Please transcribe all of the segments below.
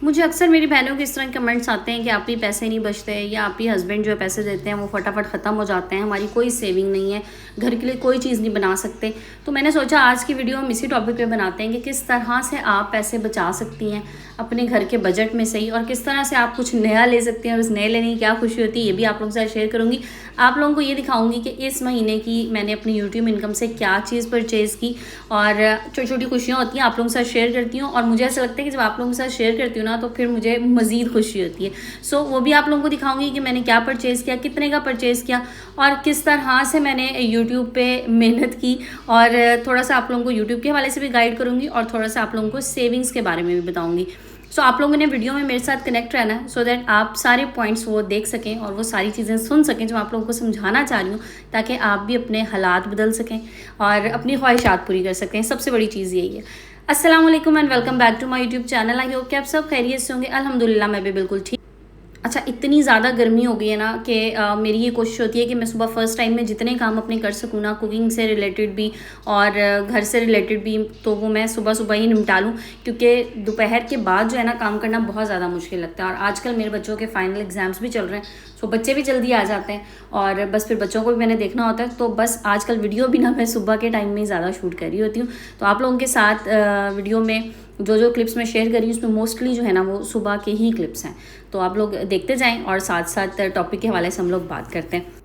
मुझे अक्सर मेरी बहनों के इस तरह के कमेंट्स आते हैं कि आप ही पैसे नहीं बचते या आप ही हस्बैंड जो है पैसे देते हैं वो फटाफट ख़त्म हो जाते हैं, हमारी कोई सेविंग नहीं है, घर के लिए कोई चीज़ नहीं बना सकते। तो मैंने सोचा आज की वीडियो हम इसी टॉपिक पे बनाते हैं कि किस तरह से आप पैसे बचा सकती हैं अपने घर के बजट में सही, और किस तरह से आप कुछ नया ले सकते हैं और उस नए लेने की क्या खुशी होती है ये भी आप लोगों के साथ शेयर करूँगी। आप लोगों को ये दिखाऊंगी कि इस महीने की मैंने अपनी यूट्यूब इनकम से क्या चीज़ परचेज़ की, और छोटी छोटी खुशियाँ होती हैं आप लोगों के साथ शेयर करती हूँ। और मुझे ऐसा लगता है कि जब आप लोगों के साथ शेयर करती हूँ ना तो फिर मुझे मज़ीद खुशी होती है। सो वो भी आप लोगों को दिखाऊंगी कि मैंने क्या परचेज़ किया, कितने का परचेज़ किया, और किस तरह से मैंने यूट्यूब पे मेहनत की, और थोड़ा सा आप लोगों को यूट्यूब के हवाले से भी गाइड करूँगी और थोड़ा सा आप लोगों को सेविंग्स के बारे में भी बताऊँगी। सो आप लोगों ने वीडियो में मेरे साथ कनेक्ट रहना है सो दैट आप सारे पॉइंट्स वो देख सकें और वो सारी चीज़ें सुन सकें जो आप लोगों को समझाना चाह रही हूँ, ताकि आप भी अपने हालात बदल सकें और अपनी ख्वाहिशात पूरी कर सकें। सबसे बड़ी चीज़ यही है। अस्सलाम वालेकुम and welcome back to my YouTube channel. I hope कि आप सब खैरियत से होंगे। अल्हम्दुलिल्लाह मैं भी बिल्कुल ठीक। अच्छा, इतनी ज़्यादा गर्मी हो गई है ना कि मेरी ये कोशिश होती है कि मैं सुबह फर्स्ट टाइम में जितने काम अपने कर सकूँ ना, कुकिंग से रिलेटेड भी और घर से रिलेटेड भी, तो वो मैं सुबह सुबह ही निपटा लूँ, क्योंकि दोपहर के बाद जो है ना काम करना बहुत ज़्यादा मुश्किल लगता है। और आजकल मेरे बच्चों के फाइनल एग्ज़ाम्स भी चल रहे हैं, सो बच्चे भी जल्दी आ जाते हैं और बस फिर बच्चों को भी मैंने देखना होता है। तो बस आजकल वीडियो भी ना मैं सुबह के टाइम में ही ज़्यादा शूट कर रही होती हूँ। तो आप लोगों के साथ वीडियो में जो क्लिप्स मैं शेयर कर रही हूँ उसमें मोस्टली जो है ना वो सुबह के ही क्लिप्स हैं। तो आप लोग देखते जाएं और साथ साथ टॉपिक के हवाले से हम लोग बात करते हैं।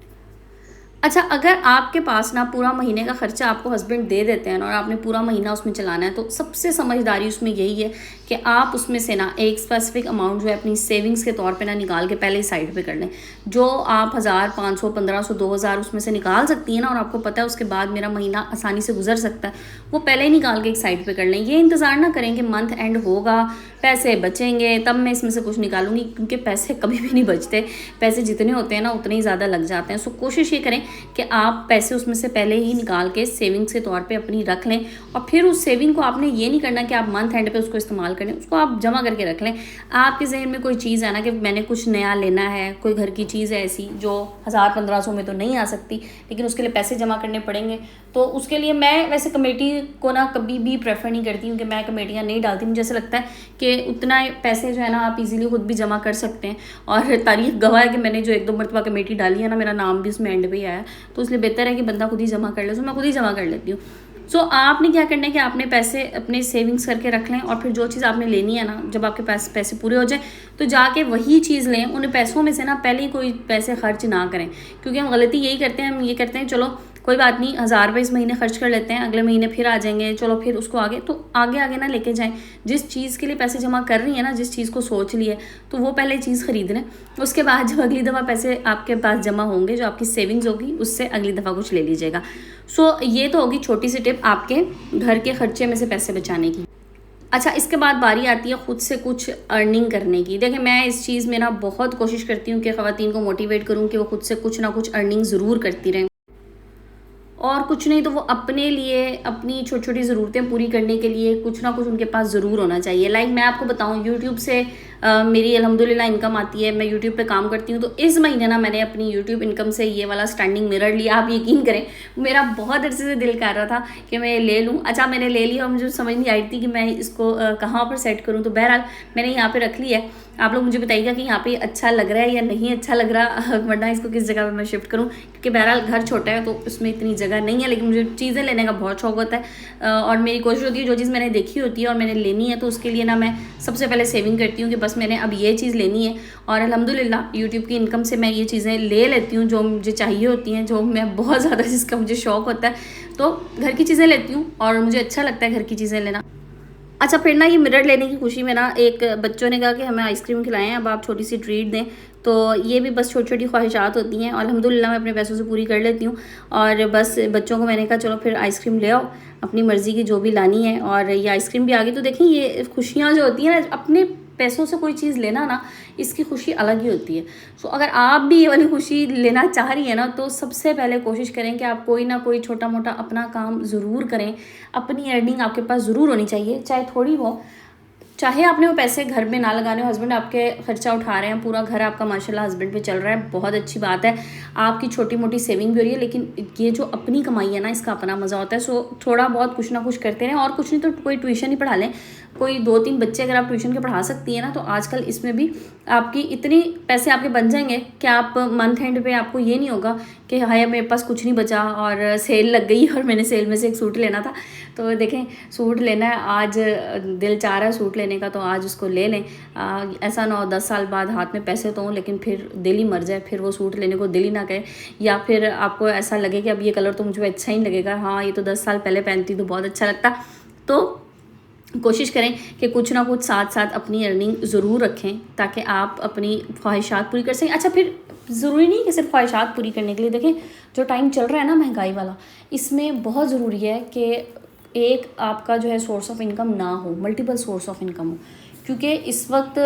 अच्छा, अगर आपके पास ना पूरा महीने का खर्चा आपको हस्बैंड दे देते हैं और आपने पूरा महीना उसमें चलाना है, तो सबसे समझदारी उसमें यही है कि आप उसमें से ना एक स्पेसिफिक अमाउंट जो है अपनी सेविंग्स के तौर पे ना निकाल के पहले ही साइड पे कर लें। जो आप 1000, 500, 1500, 2000 उसमें से निकाल सकती हैं ना, और आपको पता है उसके बाद मेरा महीना आसानी से गुजर सकता है, वो पहले ही निकाल के एक साइड पे कर लें। ये इंतज़ार ना करें कि मंथ एंड होगा, पैसे बचेंगे तब मैं इसमें से कुछ निकालूंगी, क्योंकि पैसे कभी भी नहीं बचते। पैसे जितने होते हैं ना उतने ही ज़्यादा लग जाते हैं। सो कोशिश ये करें कि आप पैसे उसमें से पहले ही निकाल के सेविंग्स के तौर पे अपनी रख लें, और फिर उस सेविंग को आपने ये नहीं करना कि आप मंथ एंड पे उसको इस्तेमाल करें, उसको आप जमा करके रख लें। आपके जहन में कोई चीज़ है ना कि मैंने कुछ नया लेना है, कोई घर की चीज़ है ऐसी जो 1000-1500 में तो नहीं आ सकती, लेकिन उसके लिए पैसे जमा करने पड़ेंगे, तो उसके लिए मैं वैसे कमेटी को ना कभी भी प्रेफर नहीं करती हूँ कि मैं कमेटियाँ नहीं डालती। मुझे ऐसा लगता है कि उतना पैसे जो है ना आप इजीली खुद भी जमा कर सकते हैं, और तारीफ गवाह है कि मैंने जो 1-2 मरतबा कमेटी डाली है ना, मेरा नाम भी उसमें एंड पे ही आया, तो इसलिए बेहतर है कि बंदा खुद ही जमा कर ले। तो मैं खुद ही जमा कर लेती हूँ। सो आपने क्या करना है कि आपने पैसे अपने सेविंग्स करके रख लें, और फिर जो चीज़ आपने लेनी है ना, जब आपके पास पैसे पूरे हो जाए तो जाके वही चीज़ लें। उन पैसों में से ना पहले ही कोई पैसे खर्च ना करें, क्योंकि हम गलती यही करते हैं, हम ये करते हैं चलो कोई बात नहीं 1000 रुपये इस महीने खर्च कर लेते हैं, अगले महीने फिर आ जाएंगे, चलो फिर उसको आगे, तो आगे आगे ना लेके जाएं। जिस चीज़ के लिए पैसे जमा कर रही है ना, जिस चीज़ को सोच ली है, तो वो पहले चीज़ खरीद लें। उसके बाद जब अगली दफ़ा पैसे आपके पास जमा होंगे, जो आपकी सेविंग्स होगी, उससे अगली दफ़ा कुछ ले लीजिएगा। सो ये तो होगी छोटी सी टिप आपके घर के खर्चे में से पैसे बचाने की। अच्छा, इसके बाद बारी आती है खुद से कुछ अर्निंग करने की। देखिए, मैं इस चीज़ में ना बहुत कोशिश करती हूँ कि ख़वातीन को मोटिवेट करूँ कि वो खुद से कुछ ना कुछ अर्निंग ज़रूर करती रहें, और कुछ नहीं तो वो अपने लिए अपनी छोटी छोटी ज़रूरतें पूरी करने के लिए कुछ ना कुछ उनके पास ज़रूर होना चाहिए। लाइक मैं आपको बताऊं, यूट्यूब से मेरी अल्हम्दुलिल्लाह इनकम आती है, मैं यूट्यूब पे काम करती हूँ। तो इस महीने ना मैंने अपनी यूट्यूब इनकम से ये वाला स्टैंडिंग मिरर लिया। आप यकीन करें, मेरा बहुत अरसे से दिल कर रहा था कि मैं ले लूँ। अच्छा, मैंने ले लिया और मुझे समझ नहीं आई थी कि मैं इसको कहाँ पर सेट करूँ, तो बहरहाल मैंने यहाँ पर रख लिया है। आप लोग मुझे बताइएगा कि यहाँ पे अच्छा लग रहा है या नहीं अच्छा लग रहा, वरना इसको किस जगह पे मैं शिफ्ट करूँ, क्योंकि बहरहाल घर छोटा है तो उसमें इतनी जगह नहीं है, लेकिन मुझे चीज़ें लेने का बहुत शौक होता है। और मेरी कोशिश होती है जो चीज़ मैंने देखी होती है और मैंने लेनी है, तो उसके लिए ना मैं सबसे पहले सेविंग करती हूँ कि बस मैंने अब ये चीज़ लेनी है। और अल्हम्दुलिल्लाह यूट्यूब की इनकम से मैं ये चीज़ें ले लेती हूँ जो मुझे चाहिए होती हैं, जो मैं बहुत ज़्यादा जिसका मुझे शौक़ होता है, तो घर की चीज़ें लेती हूँ और मुझे अच्छा लगता है घर की चीज़ें लेना। अच्छा, फिर ना ये मिरर लेने की खुशी में ना एक बच्चों ने कहा कि हमें आइसक्रीम खिलाएं, अब आप छोटी सी ट्रीट दें। तो ये भी बस छोटी छोटी ख्वाहिशात होती हैं और अल्हम्दुलिल्लाह मैं अपने पैसों से पूरी कर लेती हूँ। और बस बच्चों को मैंने कहा चलो फिर आइसक्रीम ले आओ अपनी मर्ज़ी की जो भी लानी है, और ये आइसक्रीम भी आ गई। तो देखें, ये खुशियाँ जो होती हैं ना, अपने पैसों से कोई चीज़ लेना ना, इसकी खुशी अलग ही होती है। सो अगर आप भी ये वाली खुशी लेना चाह रही हैं ना, तो सबसे पहले कोशिश करें कि आप कोई ना कोई छोटा मोटा अपना काम ज़रूर करें। अपनी अर्निंग आपके पास ज़रूर होनी चाहिए, चाहे थोड़ी हो, चाहे आपने वो पैसे घर में ना लगाने हो, हस्बैंड आपके खर्चा उठा रहे हैं, पूरा घर आपका माशाल्लाह हस्बैंड पे चल रहा है, बहुत अच्छी बात है। आपकी छोटी मोटी सेविंग भी हो रही है, लेकिन ये जो अपनी कमाई है ना, इसका अपना मज़ा होता है। सो थोड़ा बहुत कुछ ना कुछ करते रहें, और कुछ नहीं तो कोई ट्यूशन ही पढ़ा लें। कोई 2-3 बच्चे अगर आप ट्यूशन के पढ़ा सकती हैं ना, तो आजकल इसमें भी आपकी इतनी पैसे आपके बन जाएंगे कि आप मंथ एंड पे आपको ये नहीं होगा कि हाय मेरे पास कुछ नहीं बचा और सेल लग गई और मैंने सेल में से एक सूट लेना था। तो देखें, सूट लेना है, आज दिल चाह रहा है सूट लेने का तो आज उसको ले लें। ऐसा ना हो 10 साल बाद हाथ में पैसे तो हों लेकिन फिर दिल ही मर जाए, फिर वो सूट लेने को दिल ही ना करे, या फिर आपको ऐसा लगे कि अब ये कलर तो मुझे अच्छा ही लगेगा, हाँ ये तो 10 साल पहले पहनती तो बहुत अच्छा लगता। तो कोशिश करें कि कुछ ना कुछ साथ साथ अपनी अर्निंग ज़रूर रखें ताकि आप अपनी ख्वाहिशात पूरी कर सकें। अच्छा, फिर ज़रूरी नहीं कि सिर्फ ख्वाहिशात पूरी करने के लिए, देखें जो टाइम चल रहा है ना महंगाई वाला, इसमें बहुत ज़रूरी है कि एक आपका जो है सोर्स ऑफ इनकम ना हो, मल्टीपल सोर्स ऑफ इनकम हो, क्योंकि इस वक्त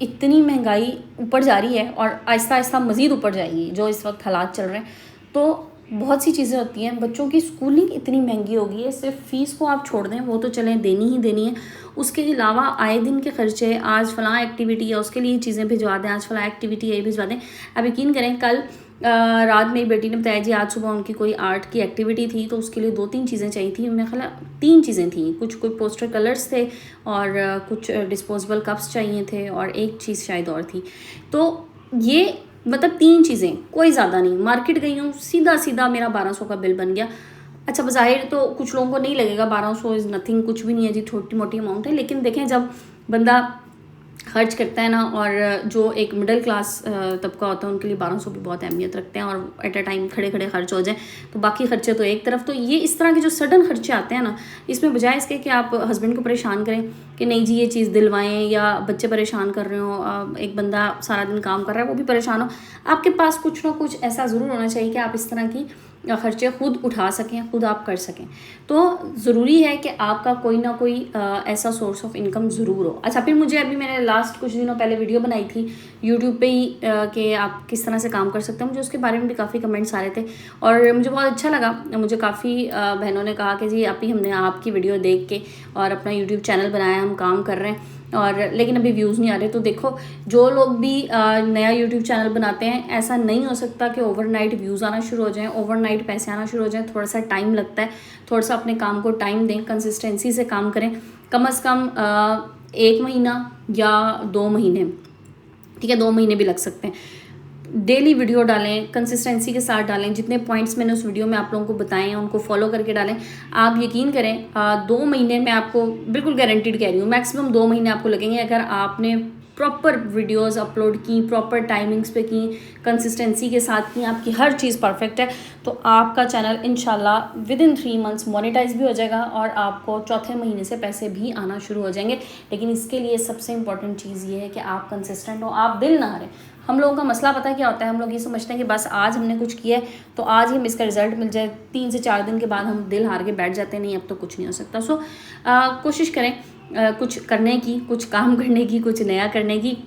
इतनी महंगाई ऊपर जा रही है और आहिस्ता आहिस्ता मज़ीद ऊपर जाएगी जो इस वक्त हालात चल रहे हैं। तो बहुत सी चीज़ें होती हैं, बच्चों की स्कूलिंग इतनी महंगी हो गई है, सिर्फ फ़ीस को आप छोड़ दें वो तो चलें देनी ही देनी है, उसके अलावा आए दिन के खर्चे, आज फ़लाँ एक्टिविटी है उसके लिए चीज़ें भिजवा दें, आज फ़लाँ एक्टिविटी है ये भिजवा दें। अब यकीन करें, कल रात मेरी बेटी ने बताया जी आज सुबह उनकी कोई आर्ट की एक्टिविटी थी तो उसके लिए 2-3 चीज़ें चाहिए थी, मेरे ख्याल 3 चीज़ें थी, कुछ कोई पोस्टर कलर्स थे और कुछ डिस्पोजेबल कप्स चाहिए थे और एक चीज़ शायद और थी। तो ये मतलब 3 चीज़ें, कोई ज़्यादा नहीं। मार्केट गई हूँ, सीधा सीधा मेरा 1200 का बिल बन गया। अच्छा, बज़ाहिर तो कुछ लोगों को नहीं लगेगा 1200 इज़ नथिंग, कुछ भी नहीं है जी, छोटी मोटी अमाउंट है, लेकिन देखें जब बंदा खर्च करता है ना, और जो एक मिडिल क्लास तबका होता है उनके लिए 1200 भी बहुत अहमियत रखते हैं, और एट अ टाइम खड़े खड़े खर्च हो जाए तो बाकी खर्चे तो एक तरफ। तो ये इस तरह के जो सडन खर्चे आते हैं ना, इसमें बजाय इसके कि आप हस्बैंड को परेशान करें कि नहीं जी ये चीज़ दिलवाएं, या बच्चे परेशान कर रहे हो, एक बंदा सारा दिन काम कर रहा है वो भी परेशान हो, आपके पास कुछ ना कुछ ऐसा ज़रूर होना चाहिए कि आप इस तरह की खर्चे खुद उठा सकें, खुद आप कर सकें। तो ज़रूरी है कि आपका कोई ना कोई ऐसा सोर्स ऑफ इनकम ज़रूर हो। अच्छा, फिर मुझे अभी मैंने लास्ट कुछ दिनों पहले वीडियो बनाई थी यूट्यूब पे ही कि आप किस तरह से काम कर सकते हैं, मुझे उसके बारे में भी काफ़ी कमेंट्स आ रहे थे और मुझे बहुत अच्छा लगा। मुझे काफ़ी बहनों ने कहा कि जी अभी हमने आपकी वीडियो देख के और अपना यूट्यूब चैनल बनाया, हम काम कर रहे हैं और लेकिन अभी व्यूज़ नहीं आ रहे। तो देखो, जो लोग भी नया यूट्यूब चैनल बनाते हैं, ऐसा नहीं हो सकता कि ओवरनाइट व्यूज़ आना शुरू हो जाएं, ओवरनाइट पैसे आना शुरू हो जाएं। थोड़ा सा टाइम लगता है, थोड़ा सा अपने काम को टाइम दें, कंसिस्टेंसी से काम करें, कम से कम 1 महीना या 2 महीने, ठीक है 2 महीने भी लग सकते हैं। डेली वीडियो डालें, कंसिस्टेंसी के साथ डालें, जितने पॉइंट्स मैंने उस वीडियो में आप लोगों को बताए हैं उनको फॉलो करके डालें। आप यकीन करें 2 महीने में आपको, बिल्कुल गारंटीड कह रही हूँ, मैक्सिमम 2 महीने आपको लगेंगे अगर आपने प्रॉपर वीडियोस अपलोड की, प्रॉपर टाइमिंग्स पे की, कंसिस्टेंसी के साथ की, आपकी हर चीज़ परफेक्ट है तो आपका चैनल इंशाल्लाह विद इन 3 मंथ्स मोनेटाइज भी हो जाएगा और आपको चौथे महीने से पैसे भी आना शुरू हो जाएंगे। लेकिन इसके लिए सबसे इंपॉर्टेंट चीज़ ये है कि आप कंसिस्टेंट हो, आप दिल ना हारें। हम लोगों का मसला पता है क्या होता है, हम लोग ये समझते हैं कि बस आज हमने कुछ किया है तो आज ही हमें इसका रिजल्ट मिल जाए, 3 से 4 दिन के बाद हम दिल हार के बैठ जाते हैं, नहीं अब तो कुछ नहीं हो सकता। सो कोशिश करें कुछ करने की, कुछ काम करने की, कुछ नया करने की।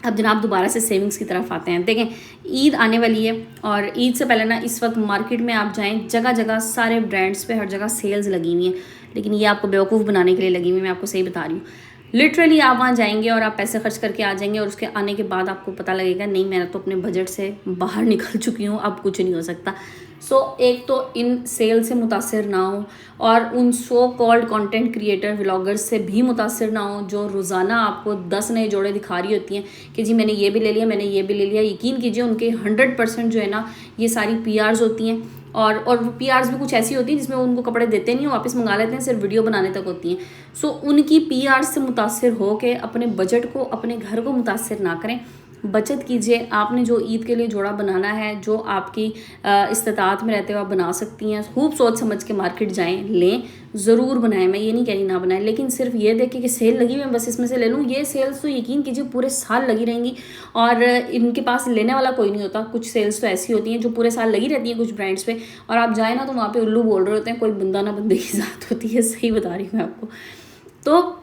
अब जनाब दोबारा से सेविंग्स की तरफ आते हैं। देखें, ईद आने वाली है और ईद से पहले ना इस वक्त मार्केट में आप जाएं, जगह जगह सारे ब्रांड्स पे हर जगह सेल्स लगी हुई हैं, लेकिन ये आपको बेवकूफ़ बनाने के लिए लगी हुई, मैं आपको सही बता रही हूँ। लिटरली आप वहाँ जाएंगे और आप पैसे खर्च करके आ जाएंगे और उसके आने के बाद आपको पता लगेगा नहीं मैं तो अपने बजट से बाहर निकल चुकी हूँ, अब कुछ नहीं हो सकता। सो एक तो इन सेल से मुतासिर ना हो और उन so called content creator vloggers से भी मुतासिर ना हो जो रोज़ाना आपको 10 नए जोड़े दिखा रही होती हैं कि जी मैंने ये भी ले लिया, मैंने ये भी ले लिया। यकीन कीजिए उनके 100% जो है ना ये सारी PRs होती हैं और PRs भी कुछ ऐसी होती हैं जिसमें उनको कपड़े देते नहीं, वापस मंगा लेते हैं, सिर्फ वीडियो बनाने तक होती हैं। सो उनकी PRs से मुतासिर हो के अपने बजट को, अपने घर को मुतासिर ना करें, बचत कीजिए। आपने जो ईद के लिए जोड़ा बनाना है, जो आपकी इस्तात में रहते हुए आप बना सकती हैं, खूब सोच समझ के मार्केट जाएं, लें, ज़रूर बनाएं। मैं ये नहीं कह रही ना बनाएं, लेकिन सिर्फ ये देखें कि सेल लगी हुई है बस इसमें से ले लूँ, ये सेल्स तो यकीन कीजिए पूरे साल लगी रहेंगी और इनके पास लेने वाला कोई नहीं होता। कुछ सेल्स तो ऐसी होती हैं जो पूरे साल लगी रहती हैं कुछ ब्रांड्स पे, और आप जाए ना तो वहाँ पे उल्लू बोल रहे होते हैं, कोई बंदा ना बंदे की ज़ात होती है, सही बता रही हूँ मैं आपको। तो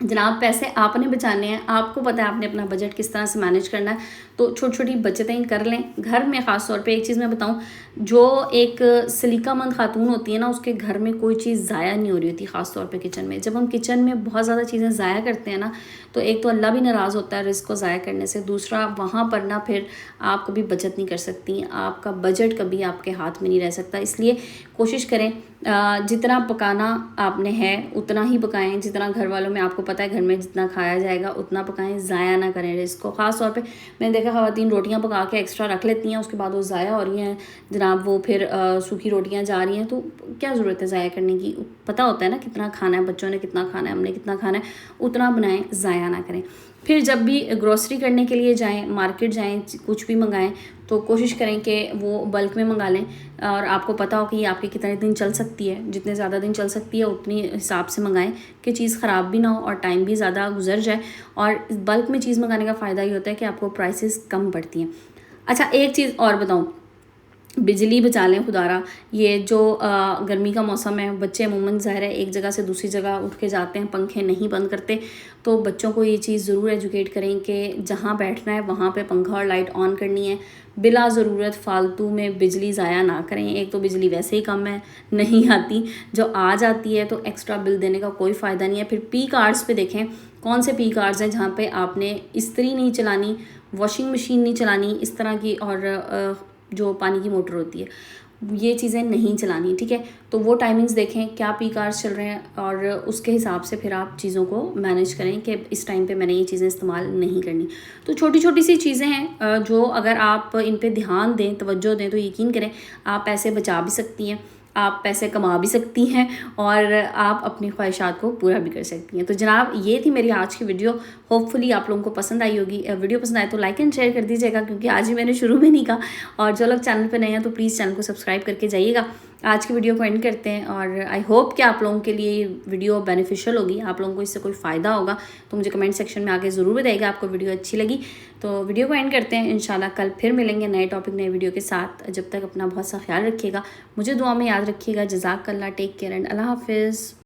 जनाब पैसे आपने बचाने हैं, आपको पता है आपने अपना बजट किस तरह से मैनेज करना है, तो छोटी छोटी बचतें कर लें। घर में ख़ास तौर पे एक चीज़ मैं बताऊं, जो एक सलीकामंद खातून होती है ना उसके घर में कोई चीज़ ज़ाया नहीं हो रही होती, ख़ास तौर पे किचन में। जब हम किचन में बहुत ज़्यादा चीज़ें ज़ाया करते हैं ना तो एक तो अल्लाह भी नाराज़ होता है रिस्क को ज़ाया करने से, दूसरा वहाँ पर ना फिर आप कभी बचत नहीं कर सकती, आपका बजट कभी आपके हाथ में नहीं रह सकता। इसलिए कोशिश करें जितना पकाना आपने है उतना ही पकाएं, जितना घर वालों में आपको पता है घर में जितना खाया जाएगा उतना पकाएं, ज़ाया ना करें रिस्क को। ख़ास तौर पे मैंने देखा ख़वातीन रोटियां पका के एक्स्ट्रा रख लेती हैं, उसके बाद वो ज़ाया हो रही हैं जनाब, वो फिर सूखी रोटियां जा रही हैं, तो क्या ज़रूरत है ज़ाया करने की। पता होता है ना कितना खाना है, बच्चों ने कितना खाना है, हमने कितना खाना है, उतना बनाएं, ज़ाया ना करें। फिर जब भी ग्रोसरी करने के लिए जाएं, मार्केट जाएं, कुछ भी मंगाएं तो कोशिश करें कि वो बल्क में मंगा लें और आपको पता हो कि ये आपके कितने दिन चल सकती है। जितने ज़्यादा दिन चल सकती है उतनी हिसाब से मंगाएं कि चीज़ ख़राब भी ना हो और टाइम भी ज़्यादा गुजर जाए। और बल्क में चीज़ मंगाने का फ़ायदा ये होता है कि आपको प्राइसेस कम पड़ती हैं। अच्छा, एक चीज़ और बताऊँ, बिजली बचा लें खुदारा। ये जो गर्मी का मौसम है, बच्चे अमूमन ज़ाहिर है एक जगह से दूसरी जगह उठ के जाते हैं, पंखे नहीं बंद करते, तो बच्चों को ये चीज़ ज़रूर एजुकेट करें कि जहाँ बैठना है वहाँ पे पंखा और लाइट ऑन करनी है। बिला ज़रूरत फालतू में बिजली ज़ाया ना करें। एक तो बिजली वैसे ही कम है, नहीं आती, जो आ जाती है तो एक्स्ट्रा बिल देने का कोई फ़ायदा नहीं है। फिर पीक आवर्स पे देखें कौन से पीक आवर्स हैं जहाँ पे आपने इस्त्री नहीं चलानी, वॉशिंग मशीन नहीं चलानी इस तरह की, और जो पानी की मोटर होती है ये चीज़ें नहीं चलानी, ठीक है। तो वो टाइमिंग्स देखें क्या पीक आवर्स चल रहे हैं और उसके हिसाब से फिर आप चीज़ों को मैनेज करें कि इस टाइम पे मैंने ये चीज़ें इस्तेमाल नहीं करनी। तो छोटी छोटी सी चीज़ें हैं जो अगर आप इन पे ध्यान दें, तवज्जो दें, तो यकीन करें आप पैसे बचा भी सकती हैं, आप पैसे कमा भी सकती हैं और आप अपनी ख्वाहिशात को पूरा भी कर सकती हैं। तो जनाब ये थी मेरी आज की वीडियो, होपफुली आप लोगों को पसंद आई होगी। वीडियो पसंद आए तो लाइक एंड शेयर कर दीजिएगा, क्योंकि आज ही मैंने शुरू में नहीं कहा। और जो लोग चैनल पे नए हैं तो प्लीज़ चैनल को सब्सक्राइब करके जाइएगा। आज की वीडियो को एंड करते हैं और आई होप कि आप लोगों के लिए ये वीडियो बेनिफिशियल होगी, आप लोगों को इससे कोई फ़ायदा होगा। तो मुझे कमेंट सेक्शन में आके ज़रूर बताइएगा आपको वीडियो अच्छी लगी। तो वीडियो को एंड करते हैं, इंशाल्लाह कल फिर मिलेंगे नए टॉपिक नए वीडियो के साथ। जब तक अपना बहुत सा ख्याल रखिएगा, मुझे दुआ में याद रखिएगा। जज़ाकल्लाह, टेक केयर एंड अल्लाह हाफिज़।